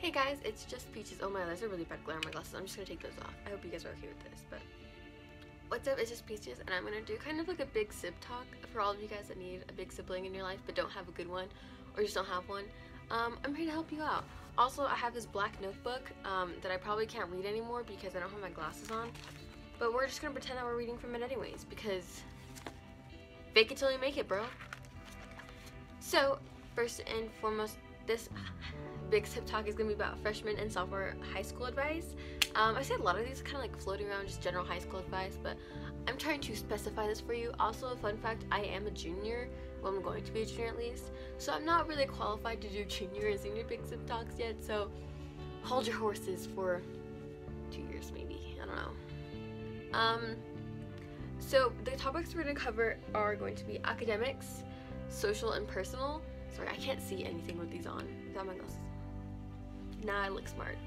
Hey guys, it's just Peaches. Oh my, there's a really bad glare on my glasses. I'm just gonna take those off. I hope you guys are okay with this, but what's up, it's just Peaches, and I'm gonna do kind of like a big sib talk for all of you guys that need a big sibling in your life but don't have a good one or just don't have one. I'm here to help you out. Also, I have this black notebook that I probably can't read anymore because I don't have my glasses on, but we're just gonna pretend that we're reading from it anyways because fake it till you make it, bro. So, first and foremost, this big sib talk is going to be about freshman and sophomore high school advice. I said a lot of these kind of like floating around just general high school advice, but I'm trying to specify this for you. Also, a fun fact, I am a junior. Well, I'm going to be a junior at least. So I'm not really qualified to do junior and senior big sib talks yet, so hold your horses for 2 years maybe. I don't know. So the topics we're going to cover are going to be academics, social and personal. Sorry, I can't see anything with these on without my glasses. Nah, I look smart.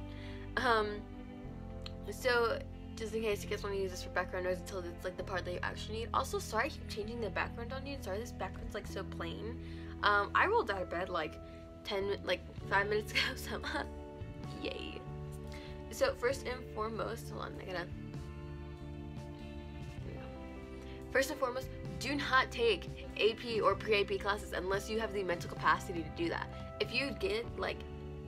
So just in case you guys want to use this for background noise until it's like the part that you actually need. Also, sorry I keep changing the background on you. Sorry, this background's like so plain. I rolled out of bed like 5 minutes ago, so yay. So first and foremost, hold on, First and foremost, do not take AP or pre-AP classes unless you have the mental capacity to do that. If you get like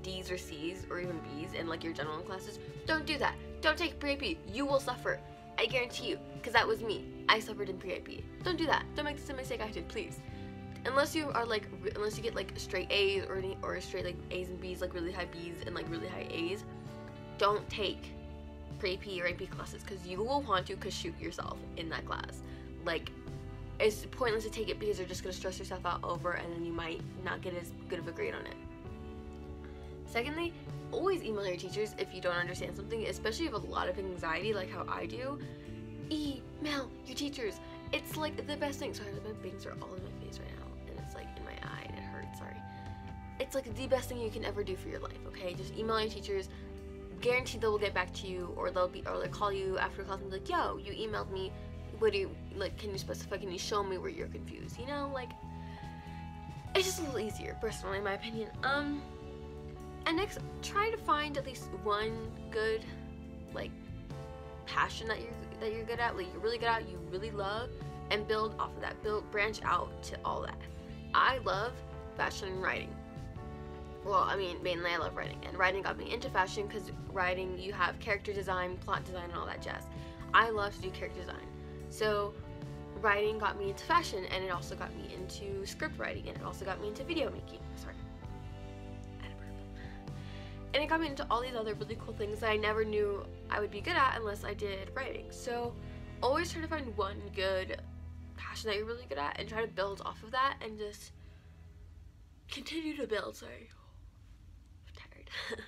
D's or C's or even B's in like your general classes, don't do that. Don't take pre-AP. You will suffer. I guarantee you, because that was me. I suffered in pre-AP. Don't do that. Don't make the same mistake I did, please. Unless you are like, unless you get like straight A's or straight like A's and B's, like really high B's and like really high A's, don't take pre-AP or AP classes because you will want to shoot yourself in that class. Like, it's pointless to take it because you're just going to stress yourself out over and then you might not get as good of a grade on it. Secondly, always email your teachers if you don't understand something, especially if you have a lot of anxiety like how I do. Email your teachers. It's like the best thing. Sorry, my bangs are all in my face right now and it's like in my eye and it hurts, sorry. It's like the best thing you can ever do for your life, okay? Just email your teachers. Guarantee they will get back to you, or they'll call you after class and be like, yo, you emailed me. What do you, like, can you specify, can you show me where you're confused, you know, like, it's just a little easier, personally, in my opinion. And next, try to find at least one good, like, passion that you're good at, like, you're really good at, you really love, and build off of that, branch out to all that. I love fashion and writing. Well, I mean, mainly I love writing, and writing got me into fashion, because writing, you have character design, plot design, and all that jazz. I love to do character design. So writing got me into fashion, and it also got me into script writing, and it also got me into video making. Sorry. And it got me into all these other really cool things that I never knew I would be good at unless I did writing. So always try to find one good passion that you're really good at and try to build off of that and just continue to build. Sorry. I'm tired.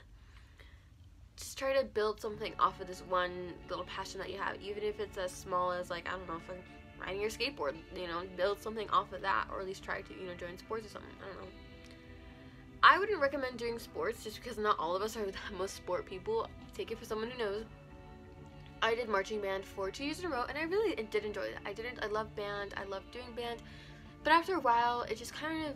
Just try to build something off of this one little passion that you have, even if it's as small as, like, I don't know, like riding your skateboard, you know, build something off of that, or at least try to, you know, join sports or something. I don't know. I wouldn't recommend doing sports just because not all of us are the most sport people. Take it for someone who knows. I did marching band for 2 years in a row, and I really did enjoy that. I love band, I love doing band, but after a while, it just kind of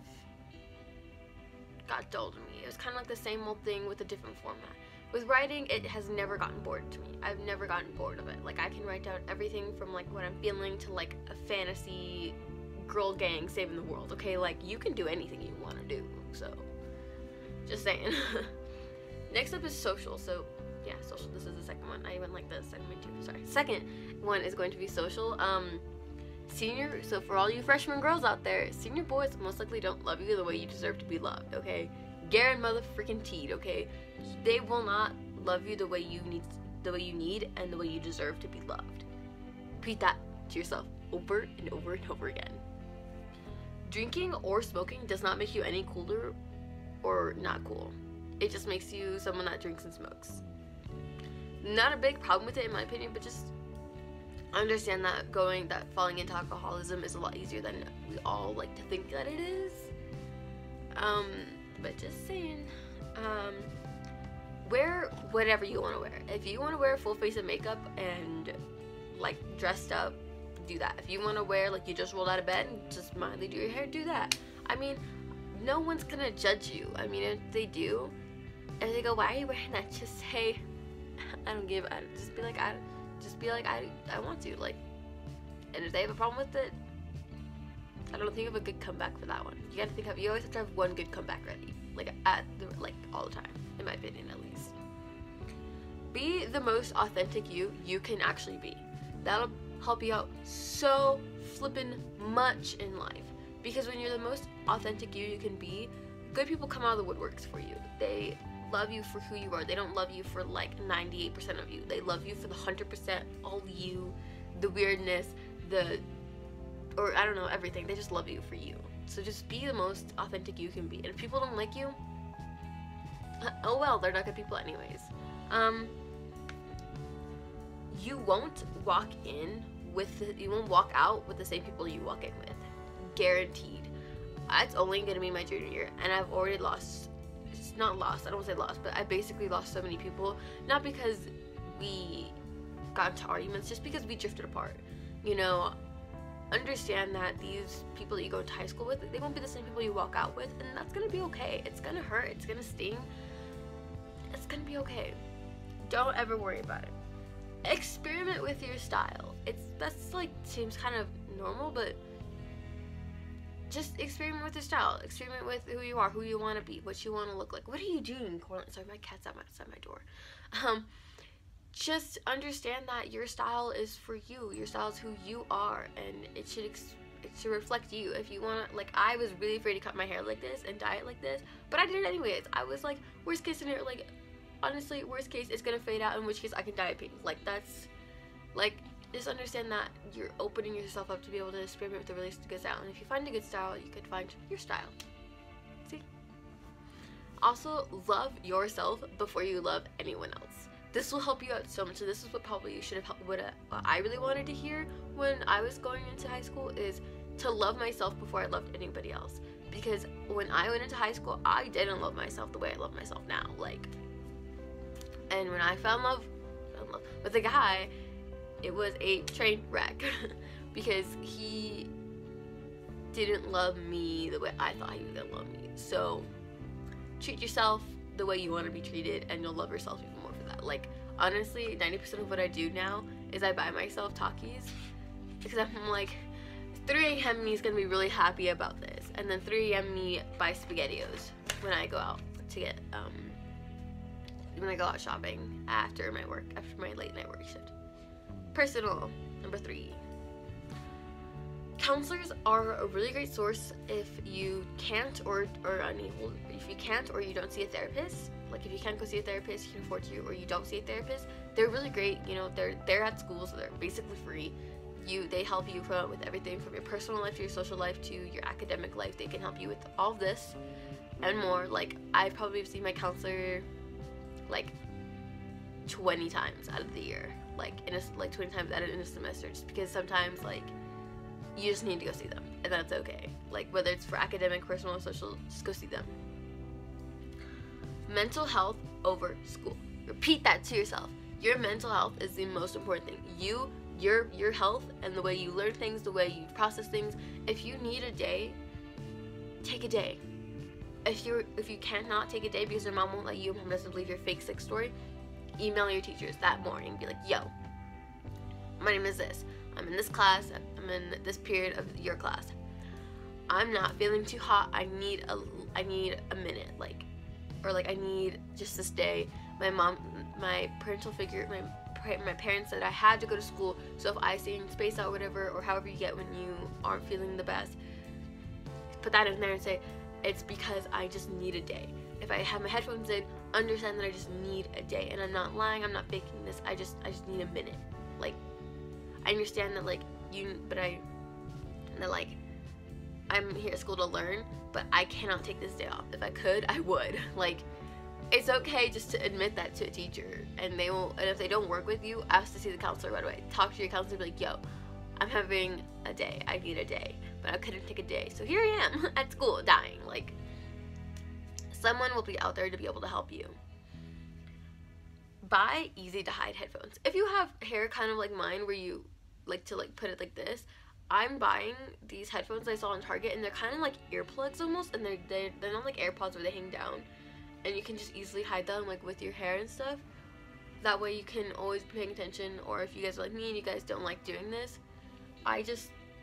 got dull to me. It was kind of like the same old thing with a different format. With writing, it has never gotten bored to me. I've never gotten bored of it. Like, I can write down everything from, like, what I'm feeling to, like, a fantasy girl gang saving the world, okay? Like, you can do anything you want to do, so, just saying. Next up is social. So, yeah, social. This is the second one. I even like the second one, too. Sorry. Second one is going to be social. Senior, so for all you freshman girls out there, senior boys most likely don't love you the way you deserve to be loved, okay? Garen motherfucking Teed, okay? They will not love you the way you need and the way you deserve to be loved. Repeat that to yourself over and over and over again. Drinking or smoking does not make you any cooler or not cool. It just makes you someone that drinks and smokes. Not a big problem with it in my opinion, but just understand that falling into alcoholism is a lot easier than we all like to think that it is. But just saying, wear whatever you want to wear. If you want to wear a full face of makeup and like dressed up, do that. If you want to wear like you just rolled out of bed and just mildly do your hair, do that. I mean, no one's gonna judge you. I mean, if they do, And if they go, why are you wearing that? Just say, I don't give. Just be like, I want to. Like, and if they have a problem with it, I don't think of a good comeback for that one. You gotta think of, you always have to have one good comeback ready, like all the time, in my opinion at least. Be the most authentic you can actually be. That'll help you out so flippin' much in life. Because when you're the most authentic you can be, good people come out of the woodworks for you. They love you for who you are. They don't love you for like 98% of you. They love you for the 100%, all you, the weirdness, or I don't know, everything. They just love you for you. So just be the most authentic you can be. And if people don't like you, oh well, they're not good people anyways. You won't walk out with the same people you walk in with. Guaranteed. It's only gonna be my junior year, and I've already lost. It's not lost. I don't want to say lost, but I basically lost so many people. Not because we got into arguments, just because we drifted apart. You know, understand that these people that you go into high school with, they won't be the same people you walk out with, and that's gonna be okay. It's gonna hurt. It's gonna sting. It's gonna be okay. Don't ever worry about it. Experiment with your style. That's like seems kind of normal, but just experiment with your style. Experiment with who you are, who you want to be, what you want to look like. What are you doing, Corlin? Sorry, my cat's outside my door. Just understand that your style is for you. Your style is who you are, and it should reflect you. If you want to, like, I was really afraid to cut my hair like this and dye it like this, but I did it anyways. I was like, worst case scenario, like, honestly, worst case, it's gonna fade out, in which case I can dye it pink. Like, that's, like, just understand that you're opening yourself up to be able to experiment with a really good style. And if you find a good style, you could find your style. See? Also, love yourself before you love anyone else. This will help you out so much. So this is what probably you should have helped, what I really wanted to hear when I was going into high school, is to love myself before I loved anybody else. Because when I went into high school, I didn't love myself the way I love myself now. Like, and when I fell in love with a guy, it was a train wreck because he didn't love me the way I thought he was gonna love me. So treat yourself the way you want to be treated, and you'll love yourself even more for that. Like, honestly, 90% of what I do now is I buy myself Takis, because I'm like, 3 a.m. me is gonna be really happy about this, and then 3 a.m. me buy SpaghettiOs when I go out to get when I go out shopping after my late night work shift. Personal, number 3. Counselors are a really great source if you can't or unable, if you can't or you don't see a therapist. Like, if you can't go see a therapist, you can afford to, or you don't see a therapist, they're really great. You know, they're at school, so they're basically free. They help you with everything from your personal life to your social life to your academic life. They can help you with all of this and more. Like, I've probably seen my counselor like 20 times out of the year, like 20 times out of in a semester, just because sometimes, like, you just need to go see them, and that's okay. Like, whether it's for academic, personal, or social, just go see them. Mental health over school. Repeat that to yourself. Your mental health is the most important thing. Your health and the way you learn things, the way you process things. If you need a day, take a day. If you cannot take a day because your mom won't let you, mom doesn't believe your fake sick story, email your teachers that morning. Be like, yo, my name is this. I'm in this class. I'm in this period of your class. I'm not feeling too hot. I need a minute, like, or like I need just this day. My parental figure, my parents said I had to go to school. So if I stay in space out or whatever, or however you get when you aren't feeling the best, put that in there and say, it's because I just need a day. If I have my headphones in, understand that I just need a day. And I'm not lying, I'm not faking this. I just need a minute. Like, I understand that, like, I'm here at school to learn, but I cannot take this day off. If I could, I would. Like, it's okay just to admit that to a teacher, and if they don't work with you, ask to see the counselor right away. Talk to your counselor, be like, yo, I'm having a day, I need a day, but I couldn't take a day, so here I am at school dying. Like, someone will be out there to be able to help you. Buy easy to hide headphones. If you have hair kind of like mine, where you like to like put it like this, I'm buying these headphones I saw on Target, and they're kind of like earplugs almost, and they're not like AirPods where they hang down, and you can just easily hide them like with your hair and stuff. That way you can always be paying attention. Or if you guys are like me and you guys don't like doing this, I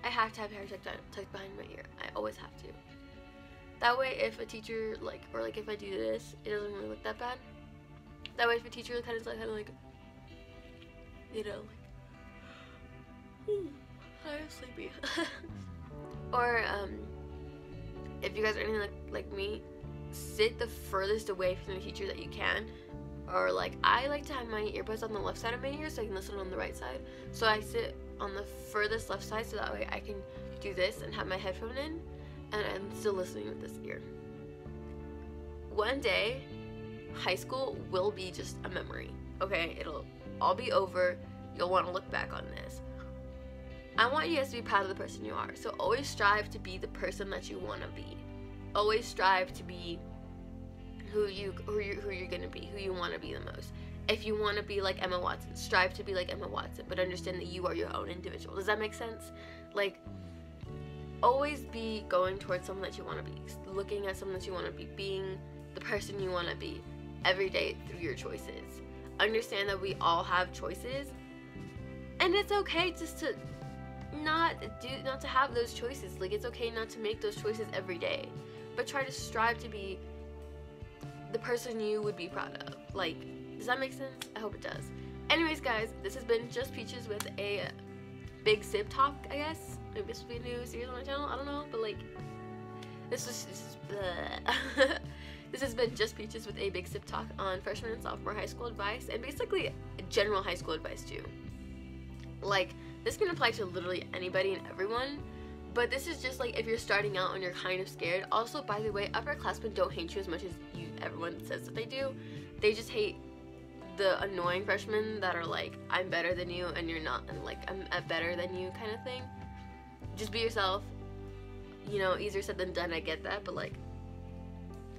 have to have hair tucked behind my ear. I always have to. That way if a teacher or if I do this, it doesn't really look that bad. That way if a teacher kind of like, you know, I'm sleepy. Or if you guys are anything like me, sit the furthest away from the teacher that you can. Or like, I like to have my earbuds on the left side of my ear so I can listen on the right side. So I sit on the furthest left side so that way I can do this and have my headphone in and I'm still listening with this ear. One day, high school will be just a memory, okay? It'll all be over. You'll want to look back on this. I want you guys to be proud of the person you are. So always strive to be the person that you want to be. Always strive to be who you're gonna be, who you want to be the most. If you want to be like Emma Watson, strive to be like Emma Watson, but understand that you are your own individual. Does that make sense? Like, always be going towards something that you want to be, looking at something that you want to be, being the person you want to be every day through your choices. Understand that we all have choices, and it's okay just to not to have those choices. Like, it's okay not to make those choices every day, but try to strive to be the person you would be proud of. Like, does that make sense? I hope it does. Anyways, guys, this has been Just Peaches with a big sip talk, I guess. Maybe this will be a new series on my channel. I don't know, but like, this has been Just Peaches with a big sip talk on freshman and sophomore high school advice, and basically general high school advice too. Like, this can apply to literally anybody and everyone, but this is just like if you're starting out and you're kind of scared. Also, by the way, upperclassmen don't hate you as much as everyone says that they do. They just hate the annoying freshmen that are like, I'm better than you and you're not, and like, I'm better than you kind of thing. Just be yourself. You know, easier said than done, I get that, but like,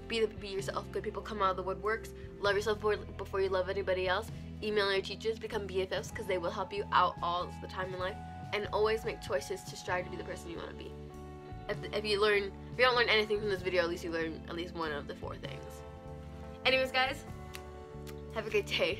be yourself. Good people come out of the woodworks. Love yourself before you love anybody else. Email your teachers, become BFFs, because they will help you out all the time in life. And always make choices to strive to be the person you want to be. If you don't learn anything from this video, at least you learn at least one of the 4 things. Anyways, guys, have a good day.